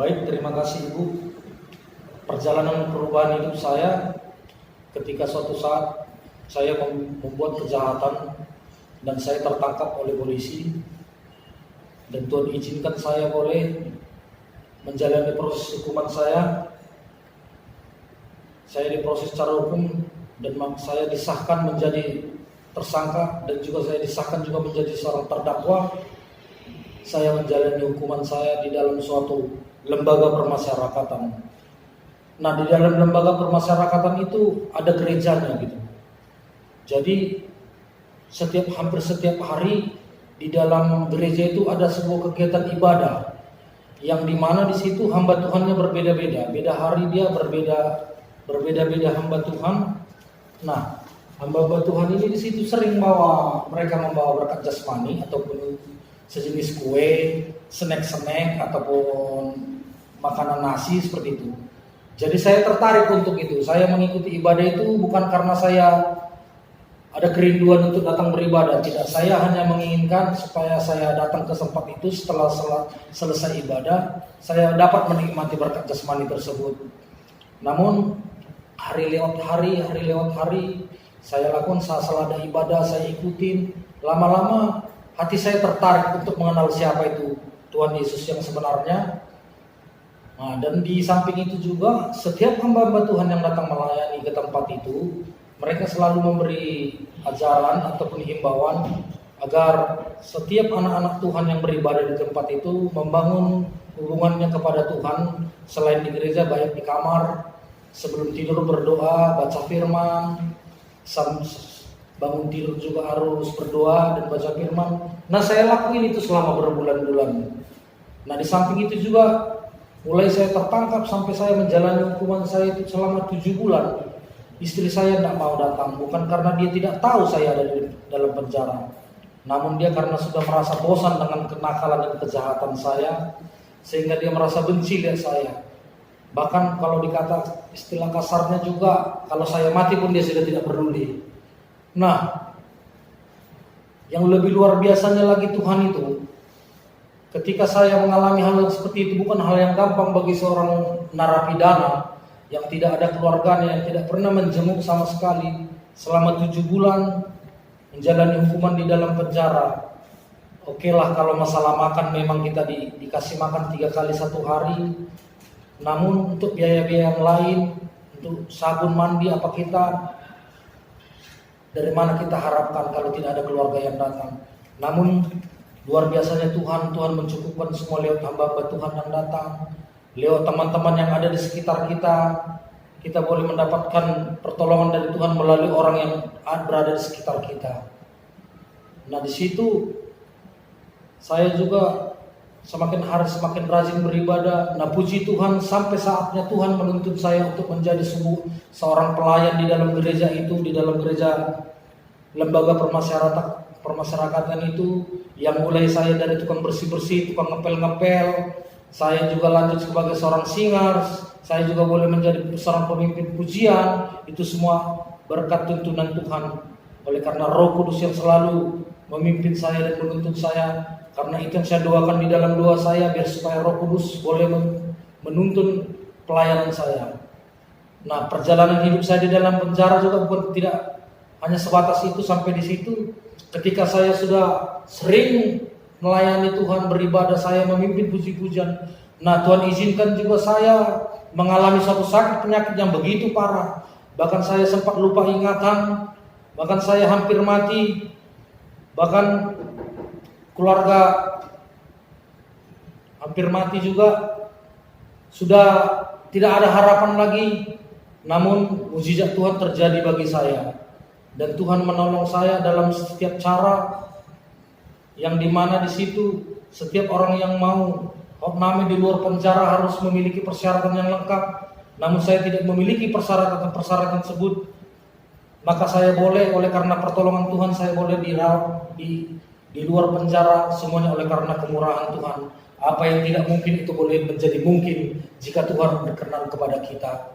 Baik, terima kasih Ibu. Perjalanan perubahan hidup saya ketika suatu saat saya membuat kejahatan dan saya tertangkap oleh polisi, dan Tuhan izinkan saya boleh menjalani proses hukuman saya. Saya diproses secara hukum dan saya disahkan menjadi tersangka dan juga saya disahkan juga menjadi seorang terdakwa. Saya menjalani hukuman saya di dalam suatu lembaga permasyarakatan. Nah, di dalam lembaga permasyarakatan itu ada gerejanya gitu. Jadi hampir setiap hari di dalam gereja itu ada sebuah kegiatan ibadah yang dimana di situ hamba Tuhannya berbeda-beda. Beda hari dia berbeda-beda hamba Tuhan. Nah, hamba Tuhan ini di situ sering mereka membawa berkat jasmani ataupun sejenis kue, snack ataupun makanan nasi seperti itu. Jadi saya tertarik untuk itu. Saya mengikuti ibadah itu bukan karena saya ada kerinduan untuk datang beribadah. Tidak, saya hanya menginginkan supaya saya datang ke tempat itu setelah selesai ibadah, saya dapat menikmati berkat jasmani tersebut. Namun hari lewat hari, saya lakukan selada ibadah, saya ikutin. Lama-lama hati saya tertarik untuk mengenal siapa itu Tuhan Yesus yang sebenarnya. Nah, dan di samping itu juga setiap hamba-hamba Tuhan yang datang melayani ke tempat itu, mereka selalu memberi ajaran ataupun himbauan agar setiap anak-anak Tuhan yang beribadah di tempat itu membangun hubungannya kepada Tuhan selain di gereja, baik di kamar, sebelum tidur berdoa, baca firman, bangun tidur juga harus berdoa dan baca firman. Nah, saya lakuin itu selama berbulan-bulan. Nah, di samping itu juga mulai saya tertangkap sampai saya menjalani hukuman saya itu selama 7 bulan. Istri saya tidak mau datang, bukan karena dia tidak tahu saya ada di dalam penjara. Namun dia karena sudah merasa bosan dengan kenakalan dan kejahatan saya, sehingga dia merasa benci lihat saya. Bahkan kalau dikata istilah kasarnya juga, kalau saya mati pun dia sudah tidak peduli. Nah, yang lebih luar biasanya lagi Tuhan itu, ketika saya mengalami hal seperti itu, bukan hal yang gampang bagi seorang narapidana yang tidak ada keluarganya, yang tidak pernah menjenguk sama sekali selama 7 bulan menjalani hukuman di dalam penjara. Oke lah, kalau masalah makan memang kita dikasih makan 3 kali 1 hari. Namun untuk biaya-biaya yang lain, untuk sabun mandi apa dari mana kita harapkan kalau tidak ada keluarga yang datang. Namun luar biasanya Tuhan mencukupkan semua lewat hamba-hamba Tuhan yang datang, lewat teman-teman yang ada di sekitar kita. Kita boleh mendapatkan pertolongan dari Tuhan melalui orang yang berada di sekitar kita. Nah, di situ saya juga semakin hari semakin rajin beribadah. Nah, puji Tuhan, sampai saatnya Tuhan menuntut saya untuk menjadi seorang pelayan di dalam gereja itu, di dalam gereja lembaga permasyarakatan itu, yang mulai saya dari tukang bersih-bersih, tukang ngepel-ngepel, saya juga lanjut sebagai seorang singers, saya juga boleh menjadi seorang pemimpin pujian. Itu semua berkat tuntunan Tuhan. Oleh karena Roh Kudus yang selalu memimpin saya dan menuntun saya, karena itu yang saya doakan di dalam doa saya, biar supaya Roh Kudus boleh menuntun pelayanan saya. Nah, perjalanan hidup saya di dalam penjara juga bukan tidak hanya sebatas itu sampai di situ. Ketika saya sudah sering melayani Tuhan, beribadah, saya memimpin puji-pujian. Nah, Tuhan izinkan juga saya mengalami suatu sakit penyakit yang begitu parah. Bahkan saya sempat lupa ingatan, bahkan saya hampir mati. Bahkan keluarga hampir mati juga. Sudah tidak ada harapan lagi. Namun mukjizat Tuhan terjadi bagi saya. Dan Tuhan menolong saya dalam setiap cara, yang dimana di situ setiap orang yang mau hotnami di luar penjara harus memiliki persyaratan yang lengkap. Namun saya tidak memiliki persyaratan tersebut. Maka saya boleh, oleh karena pertolongan Tuhan, saya boleh dirawat di luar penjara, semuanya oleh karena kemurahan Tuhan. Apa yang tidak mungkin itu boleh menjadi mungkin jika Tuhan berkenan kepada kita.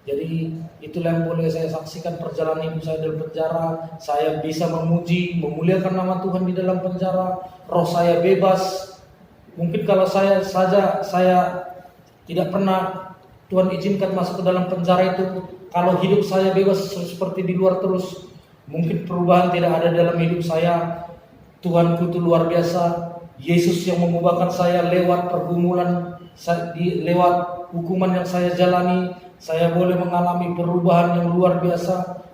Jadi itulah yang boleh saya saksikan perjalanan hidup saya dalam penjara. Saya bisa memuji, memuliakan nama Tuhan di dalam penjara. Roh saya bebas. Mungkin kalau saya saja, saya tidak pernah Tuhan izinkan masuk ke dalam penjara itu, kalau hidup saya bebas seperti di luar terus, mungkin perubahan tidak ada dalam hidup saya. Tuhanku itu luar biasa. Yesus yang mengubahkan saya lewat pergumulan, lewat hukuman yang saya jalani, saya boleh mengalami perubahan yang luar biasa.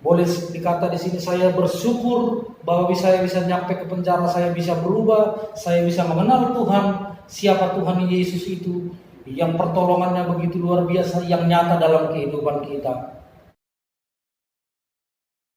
Boleh dikata di sini saya bersyukur bahwa saya bisa nyampe ke penjara, saya bisa berubah, saya bisa mengenal Tuhan, siapa Tuhan Yesus itu, yang pertolongannya begitu luar biasa, yang nyata dalam kehidupan kita.